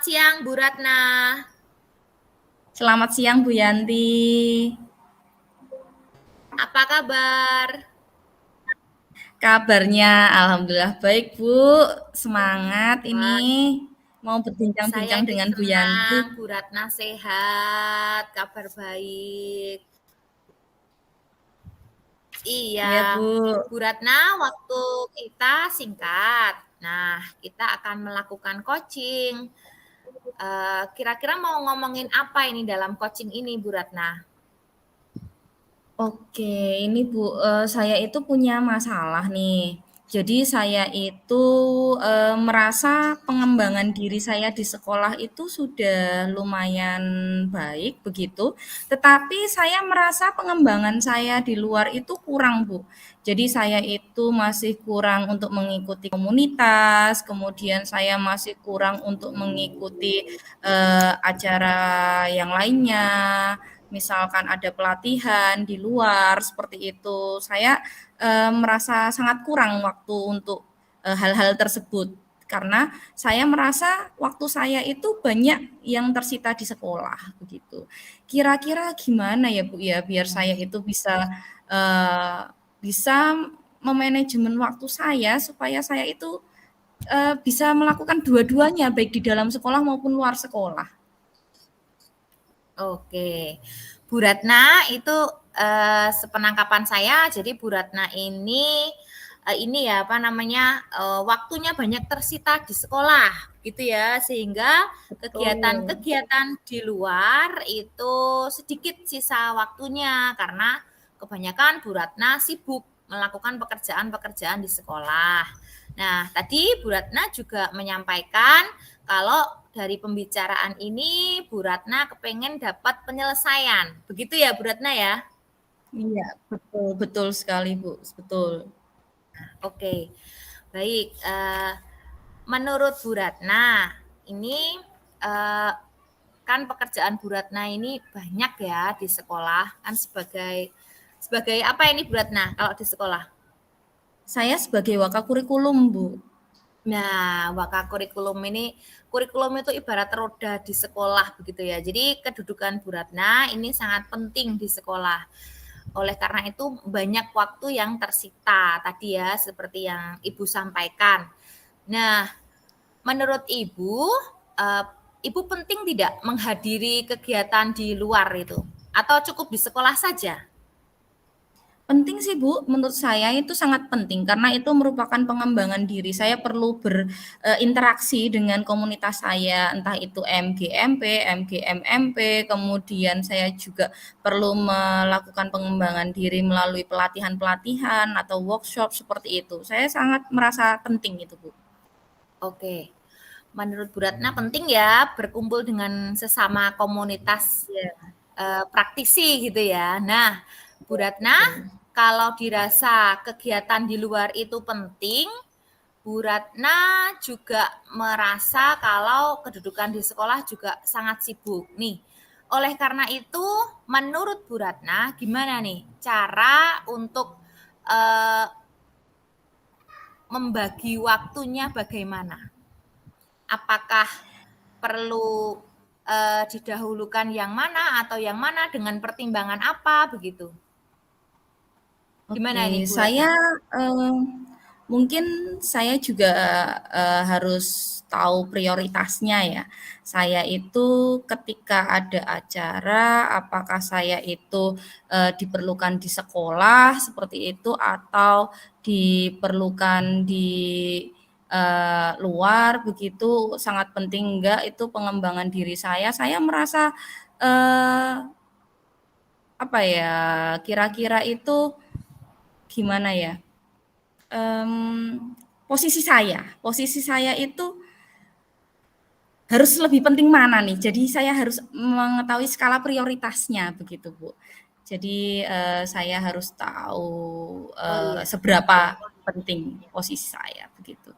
Selamat siang, Bu Ratna. Selamat siang Bu Yanti. Apa kabar? Kabarnya alhamdulillah baik Bu. Semangat ini Wah, mau saya berbincang-bincang ini dengan Bu Yanti. senang, Bu Ratna sehat, kabar baik. Iya Iya, Bu. Bu Ratna, waktu kita singkat. Nah, kita akan melakukan coaching. Kira-kira mau ngomongin apa ini dalam coaching ini, Bu Ratna? Oke, ini Bu, saya itu punya masalah nih. Jadi saya itu, merasa pengembangan diri saya di sekolah itu sudah lumayan baik begitu, tetapi saya merasa pengembangan saya di luar itu kurang, Bu. Jadi saya itu masih kurang untuk mengikuti komunitas, kemudian saya masih kurang untuk mengikuti, acara yang lainnya, misalkan ada pelatihan di luar seperti itu, saya merasa sangat kurang waktu untuk hal-hal tersebut. Karena saya merasa waktu saya itu banyak yang tersita di sekolah begitu. Kira-kira gimana ya Bu ya biar saya itu eh, bisa memanajemen waktu saya supaya saya itu bisa melakukan dua-duanya baik di dalam sekolah maupun luar sekolah. Oke, Bu Ratna itu sepenangkapan saya, jadi Bu Ratna ini ya apa namanya waktunya banyak tersita di sekolah, gitu ya, sehingga Betul. kegiatan-kegiatan di luar itu sedikit sisa waktunya karena kebanyakan Bu Ratna sibuk melakukan pekerjaan-pekerjaan di sekolah. Nah, tadi Bu Ratna juga menyampaikan kalau dari pembicaraan ini Bu Ratna kepengen dapat penyelesaian. Begitu ya Bu Ratna ya? Iya, betul betul sekali, Bu, betul. Oke, baik. Menurut Bu Ratna, ini eh, kan pekerjaan Bu Ratna ini banyak ya di sekolah kan sebagai sebagai apa ini Bu Ratna kalau di sekolah? Saya sebagai wakakurikulum, Bu. Nah, kurikulum itu ibarat roda di sekolah begitu ya. Jadi kedudukan Bu Ratna ini sangat penting di sekolah. Oleh karena itu banyak waktu yang tersita tadi ya seperti yang Ibu sampaikan. Nah, menurut Ibu, eh, Ibu penting tidak menghadiri kegiatan di luar itu? Atau cukup di sekolah saja? Penting sih, Bu, menurut saya itu sangat penting karena itu merupakan pengembangan diri. Saya perlu berinteraksi dengan komunitas saya, entah itu MGMP, MGMMP, kemudian saya juga perlu melakukan pengembangan diri melalui pelatihan-pelatihan atau workshop seperti itu. Saya sangat merasa penting itu, Bu. Oke. Menurut Bu Ratna penting ya berkumpul dengan sesama komunitas Iya, praktisi gitu ya. Nah, Bu Ratna, betul. kalau dirasa kegiatan di luar itu penting, Bu Ratna juga merasa kalau kedudukan di sekolah juga sangat sibuk nih. Oleh karena itu, menurut Bu Ratna, gimana nih cara untuk eh, membagi waktunya bagaimana? Apakah perlu didahulukan yang mana atau yang mana dengan pertimbangan apa begitu? Gimana nih Oke, Bu Ratna? mungkin saya juga, harus tahu prioritasnya ya. Saya itu ketika ada acara, apakah saya itu, diperlukan di sekolah seperti itu atau diperlukan di, luar begitu, sangat penting enggak itu pengembangan diri saya. Saya merasa, eee, apa ya, kira-kira itu gimana ya, posisi saya itu harus lebih penting mana nih. Jadi saya harus mengetahui skala prioritasnya begitu, Bu. Jadi, saya harus tahu, Oh iya, seberapa penting posisi saya begitu.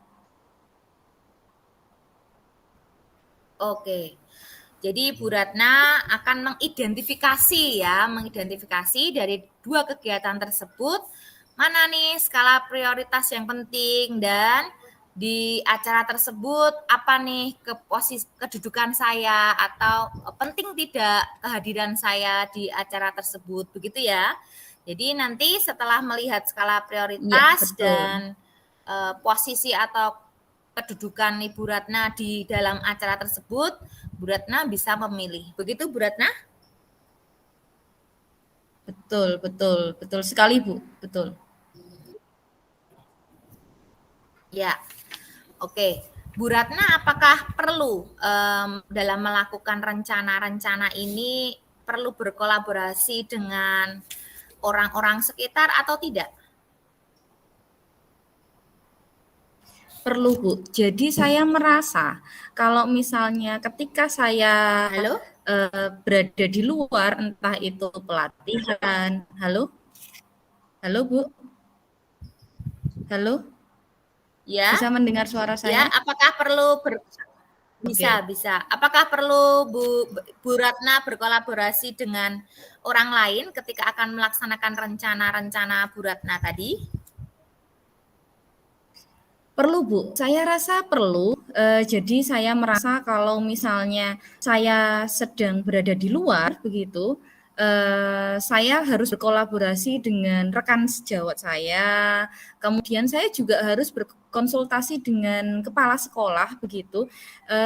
oke. Jadi Bu Ratna akan mengidentifikasi dari dua kegiatan tersebut mana nih skala prioritas yang penting dan di acara tersebut apa nih kedudukan saya atau penting tidak kehadiran saya di acara tersebut, begitu ya. Jadi nanti setelah melihat skala Iya, prioritas betul. dan posisi atau kedudukan Ibu Ratna di dalam acara tersebut, Bu Ratna bisa memilih. Begitu Bu Ratna? Betul, betul, betul sekali, Bu. Betul. Ya. Oke, Bu Ratna, apakah perlu dalam melakukan rencana-rencana ini perlu berkolaborasi dengan orang-orang sekitar atau tidak? Perlu, Bu. Jadi saya merasa kalau misalnya ketika saya Halo? berada di luar, entah itu pelatihan. Halo? Halo, Bu? Halo? Ya, Bisa mendengar suara ya. saya? Apakah perlu Oke. bisa. Apakah perlu Bu Ratna berkolaborasi dengan orang lain ketika akan melaksanakan rencana-rencana Bu Ratna tadi? Perlu, Bu. Saya rasa perlu. Jadi saya merasa kalau misalnya saya sedang berada di luar begitu, saya harus berkolaborasi dengan rekan sejawat saya. Kemudian saya juga harus berkonsultasi dengan kepala sekolah begitu.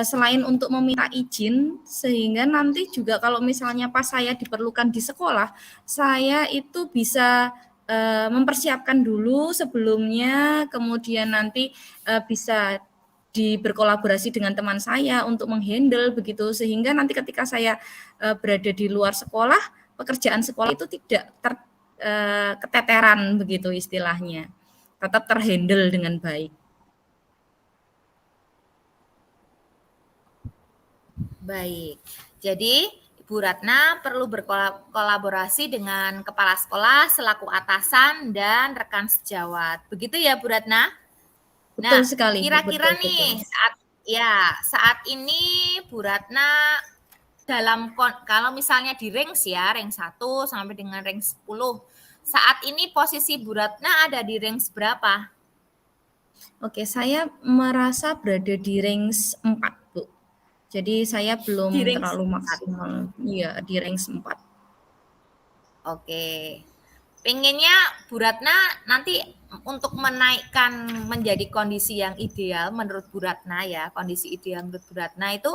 Selain untuk meminta izin, sehingga nanti juga kalau misalnya pas saya diperlukan di sekolah, saya itu bisa mempersiapkan dulu sebelumnya, kemudian nanti bisa berkolaborasi dengan teman saya untuk menghandle begitu, sehingga nanti ketika saya berada di luar sekolah, pekerjaan sekolah itu tidak keteteran begitu istilahnya, tetap terhandle dengan baik. Baik. Jadi, Ibu Ratna perlu berkolaborasi dengan kepala sekolah selaku atasan dan rekan sejawat. Begitu ya, Bu Ratna? Betul Nah, sekali, Bu, kira-kira betul betul. nih saat ini Bu Ratna kalau misalnya di range ya, range 1 sampai dengan range 10. Saat ini posisi Bu Ratna ada di range berapa? Oke, saya merasa berada di range 4, Bu. Jadi saya Di belum range terlalu 4. maksimal. Iya, di range 4. Oke. Pengennya Bu Ratna nanti untuk menaikkan menjadi kondisi yang ideal menurut Bu Ratna ya, kondisi ideal menurut Bu Ratna itu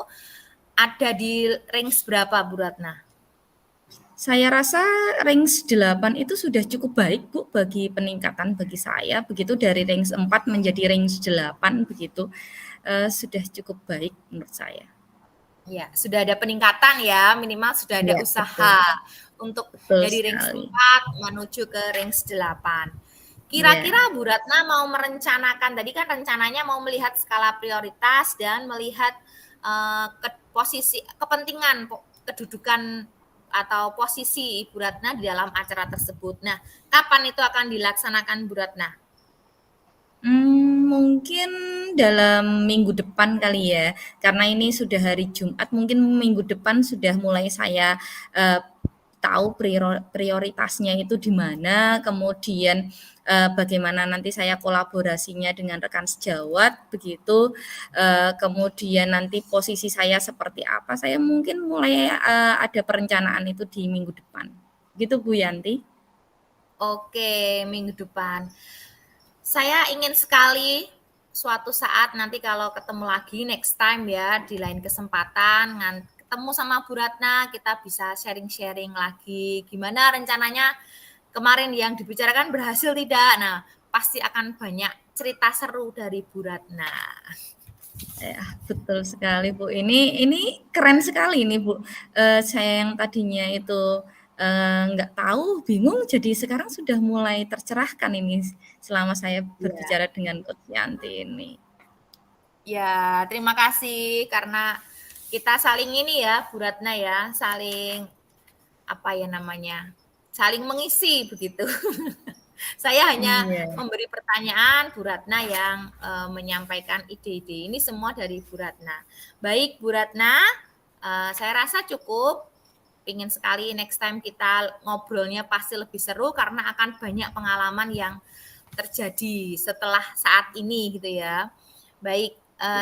ada di range berapa Bu Ratna? Saya rasa range 8 itu sudah cukup baik, Bu, bagi peningkatan bagi saya. Begitu dari range 4 menjadi range 8 begitu, sudah cukup baik menurut saya. Ya, sudah ada peningkatan ya, minimal sudah ada Iya, betul. usaha untuk Betul dari range sekali. 4 menuju ke range 8. Iya. Kira-kira Bu Ratna mau merencanakan, tadi kan rencananya mau melihat skala prioritas dan melihat posisi kepentingan kedudukan atau posisi Ibu Ratna di dalam acara tersebut. Nah, kapan itu akan dilaksanakan Bu Ratna? Mungkin dalam minggu depan kali ya, karena ini sudah hari Jumat, mungkin minggu depan sudah mulai saya, tahu prioritasnya itu di mana, kemudian, bagaimana nanti saya kolaborasinya dengan rekan sejawat begitu, kemudian nanti posisi saya seperti apa, saya mungkin mulai, ada perencanaan itu di minggu depan. Gitu Bu Yanti. Oke, minggu depan. Saya ingin sekali suatu saat nanti kalau ketemu lagi next time ya di lain kesempatan ketemu sama Bu Ratna kita bisa sharing-sharing lagi gimana rencananya kemarin yang dibicarakan berhasil tidak. Nah, pasti akan banyak cerita seru dari Bu Ratna. Ya, betul sekali, Bu. Ini keren sekali ini, Bu. Saya yang tadinya itu, nggak tahu, bingung, jadi sekarang sudah mulai tercerahkan ini selama saya Iya. berbicara dengan Coach Yanti ini. Ya, terima kasih karena kita saling ini ya, Bu Ratna ya, saling apa ya namanya? Saling mengisi begitu. Saya hanya Iya. memberi pertanyaan, Bu Ratna yang menyampaikan ide-ide. Ini semua dari Bu Ratna. Baik, Bu Ratna, saya rasa cukup. Ingin sekali next time kita ngobrolnya pasti lebih seru karena akan banyak pengalaman yang terjadi setelah saat ini gitu ya. Baik,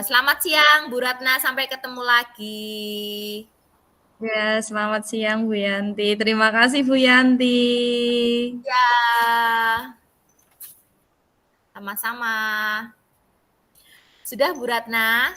selamat siang Bu Ratna, sampai ketemu lagi. Ya, selamat siang Bu Yanti. Terima kasih Bu Yanti. Ya, sama-sama. Sudah Bu Ratna?